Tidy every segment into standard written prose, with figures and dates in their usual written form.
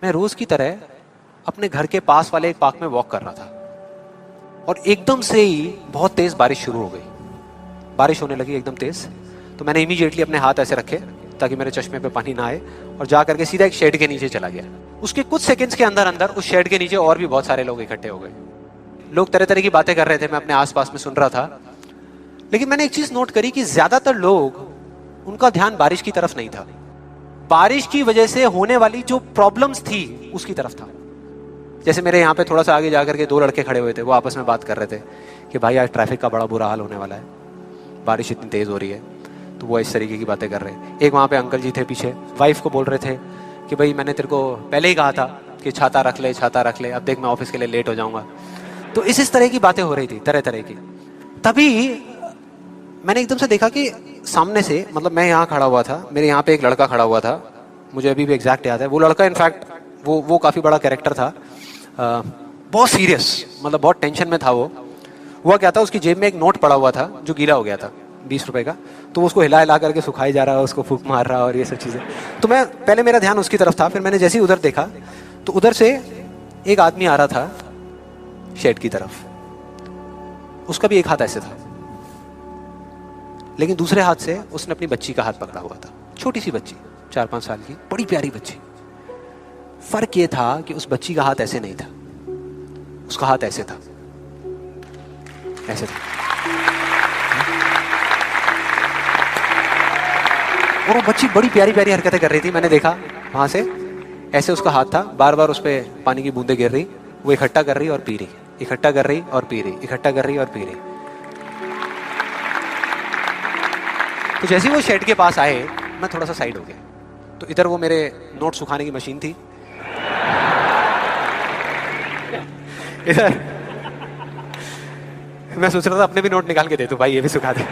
मैं रोज की तरह अपने घर के पास वाले एक पार्क में वॉक कर रहा था और एकदम से ही बहुत तेज बारिश शुरू हो गई। बारिश होने लगी एकदम तेज। तो मैंने इमीडिएटली अपने हाथ ऐसे रखे ताकि मेरे चश्मे पे पानी ना आए और जा करके सीधा एक शेड के नीचे चला गया। उसके कुछ सेकंड्स के अंदर अंदर उस शेड के नीचे और भी बहुत सारे लोग इकट्ठे हो गए। लोग तरह तरह की बातें कर रहे थे, मैं अपने आसपास में सुन रहा था। लेकिन मैंने एक चीज नोट करी कि ज्यादातर लोग, उनका ध्यान बारिश की तरफ नहीं था, बारिश की वजह से होने वाली जो प्रॉब्लम्स थी उसकी तरफ था। जैसे मेरे यहाँ पे थोड़ा सा आगे जाकर के दो लड़के खड़े हुए थे, वो आपस में बात कर रहे थे कि भाई आज ट्रैफिक का बड़ा बुरा हाल होने वाला है, बारिश इतनी तेज हो रही है। तो वो इस तरीके की बातें कर रहे हैं। एक वहाँ पे अंकल जी थे पीछे, वाइफ को बोल रहे थे कि भाई मैंने तेरे को पहले ही कहा था कि छाता रख ले, छाता रख ले, अब देख मैं ऑफिस के लिए लेट हो जाऊंगा। तो इस तरह की बातें हो रही थी, तरह तरह की। तभी मैंने एकदम से देखा कि सामने से, मतलब मैं यहाँ खड़ा हुआ था, मेरे यहाँ पे एक लड़का खड़ा हुआ था, मुझे अभी भी एग्जैक्ट याद है। वो लड़का इनफैक्ट वो काफी बड़ा कैरेक्टर था, बहुत सीरियस, मतलब बहुत टेंशन में था वो। हुआ क्या था, उसकी जेब में एक नोट पड़ा हुआ था जो गीला हो गया था, 20 रुपए का। तो उसको हिला हिला करके सुखाई जा रहा है, उसको फूंक मार रहा और ये सब चीजें। तो मैं पहले, मेरा ध्यान उसकी तरफ था। फिर मैंने जैसे ही उधर देखा तो उधर से एक आदमी आ रहा था शेड की तरफ। उसका भी एक हाथ ऐसे था, लेकिन दूसरे हाथ से उसने अपनी बच्ची का हाथ पकड़ा हुआ था। छोटी सी बच्ची, 4-5 साल की, बड़ी प्यारी बच्ची। फर्क ये था कि उस बच्ची का हाथ ऐसे नहीं था, उसका हाथ ऐसे था, ऐसे था। और वो बच्ची बड़ी प्यारी प्यारी हरकतें कर रही थी। मैंने देखा वहां से, ऐसे उसका हाथ था, बार बार उस पर पानी की बूंदें गिर रही, वो इकट्ठा कर रही और पी रही, इकट्ठा कर रही और पी रही, इकट्ठा कर रही और पी रही। तो जैसे ही वो शेड के पास आए, मैं थोड़ा सा साइड हो गया। तो इधर वो मेरे नोट सुखाने की मशीन थी, इधर मैं सोच रहा था अपने भी नोट निकाल के दे दूं, भाई ये भी सुखा दे।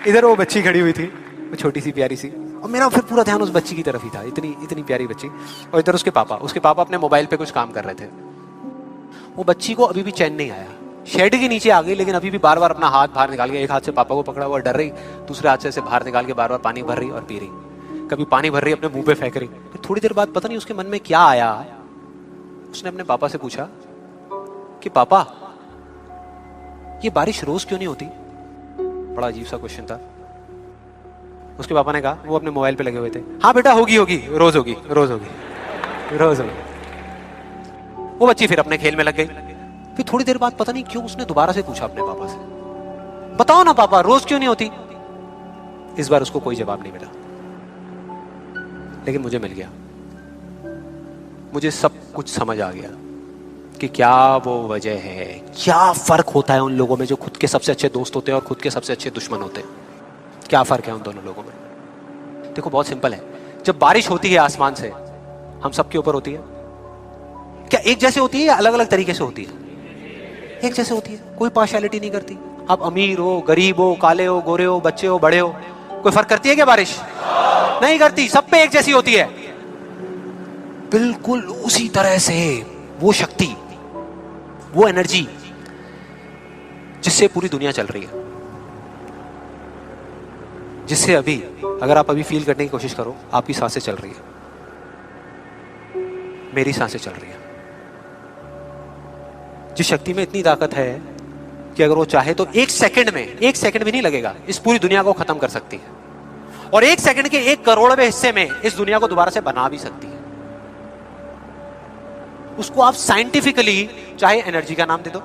इधर वो बच्ची खड़ी हुई थी, वो छोटी सी प्यारी सी, और मेरा फिर पूरा ध्यान उस बच्ची की तरफ ही था, इतनी इतनी प्यारी बच्ची। और इधर उसके पापा अपने मोबाइल पे कुछ काम कर रहे थे। वो बच्ची को अभी भी चैन नहीं आया, शेड के नीचे आ गई, लेकिन अभी भी बार बार अपना हाथ बाहर निकाल के, एक हाथ से पापा को पकड़ा हुआ डर रही, दूसरे हाथ से ऐसे बाहर निकाल के बार बार पानी भर रही और पी रही। कभी पानी भर रही अपने मुंह पे फेंक रही। फिर थोड़ी देर बाद पता नहीं उसके मन में क्या आया, उसने अपने पापा से पूछा कि पापा ये बारिश रोज क्यों नहीं होती। बड़ा अजीब सा क्वेश्चन था। उसके पापा ने कहा, वो अपने मोबाइल पे लगे हुए थे, हाँ बेटा होगी होगी, रोज होगी, रोज होगी, रोज होगी। वो बच्ची फिर अपने खेल में लग गई। फिर थोड़ी देर बाद पता नहीं क्यों उसने दोबारा से पूछा अपने पापा से, बताओ ना पापा रोज क्यों नहीं होती। इस बार उसको कोई जवाब नहीं मिला, लेकिन मुझे मिल गया। मुझे सब कुछ समझ आ गया कि क्या वो वजह है, क्या फर्क होता है उन लोगों में जो खुद के सबसे अच्छे दोस्त होते हैं और खुद के सबसे अच्छे दुश्मन होते हैं। क्या फर्क है उन दोनों लोगों में। देखो बहुत सिंपल है। जब बारिश होती है आसमान से, हम सबके ऊपर होती है, क्या एक जैसे होती है या अलग अलग तरीके से होती है। एक जैसे होती है, कोई पार्शियलिटी नहीं करती। आप अमीर हो, गरीब हो, काले हो, गोरे हो, बच्चे हो, बड़े हो, कोई फर्क करती है क्या बारिश? नहीं करती, सब पे एक जैसी होती है। बिल्कुल उसी तरह से वो शक्ति, वो एनर्जी जिससे पूरी दुनिया चल रही है, जिससे अभी, अगर आप अभी फील करने की कोशिश करो, आपकी सांसें चल रही है, मेरी सांसें चल रही है। जिस शक्ति में इतनी ताकत है कि अगर वो चाहे तो एक सेकंड में, एक सेकंड भी नहीं लगेगा, इस पूरी दुनिया को खत्म कर सकती है, और एक सेकंड के 1 करोड़वें हिस्से में इस दुनिया को दोबारा से बना भी सकती है। उसको आप साइंटिफिकली चाहे एनर्जी का नाम दे दो,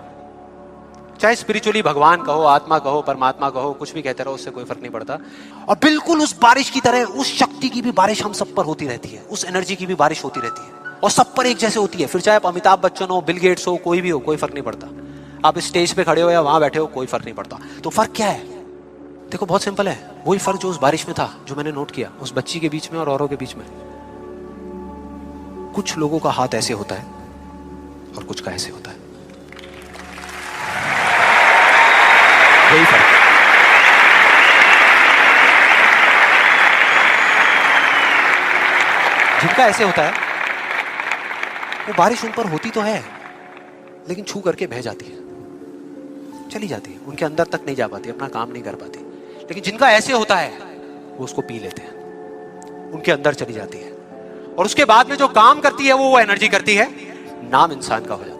चाहे स्पिरिचुअली भगवान कहो, आत्मा कहो, परमात्मा कहो, कुछ भी कहते रहो, उससे कोई फर्क नहीं पड़ता। और बिल्कुल उस बारिश की तरह उस शक्ति की भी बारिश हम सब पर होती रहती है, उस एनर्जी की भी बारिश होती रहती है, और सब पर एक जैसे होती है। फिर चाहे आप अमिताभ बच्चन हो, बिल गेट्स हो, कोई भी हो, कोई फर्क नहीं पड़ता। आप इस स्टेज पे खड़े हो या वहां बैठे हो, कोई फर्क नहीं पड़ता। तो फर्क क्या है? देखो बहुत सिंपल है। वही फर्क जो उस बारिश में था, जो मैंने नोट किया, उस बच्ची के बीच में और औरों के बीच में। कुछ लोगों का हाथ ऐसे होता है और कुछ का ऐसे होता है, वही फर्क। जिनका ऐसे होता है, वो बारिश उन पर होती तो है, लेकिन छू करके बह जाती है, चली जाती है, उनके अंदर तक नहीं जा पाती, अपना काम नहीं कर पाती। लेकिन जिनका ऐसे होता है, वो उसको पी लेते हैं, उनके अंदर चली जाती है, और उसके बाद में जो काम करती है वो एनर्जी करती है, नाम इंसान का हो जाता है।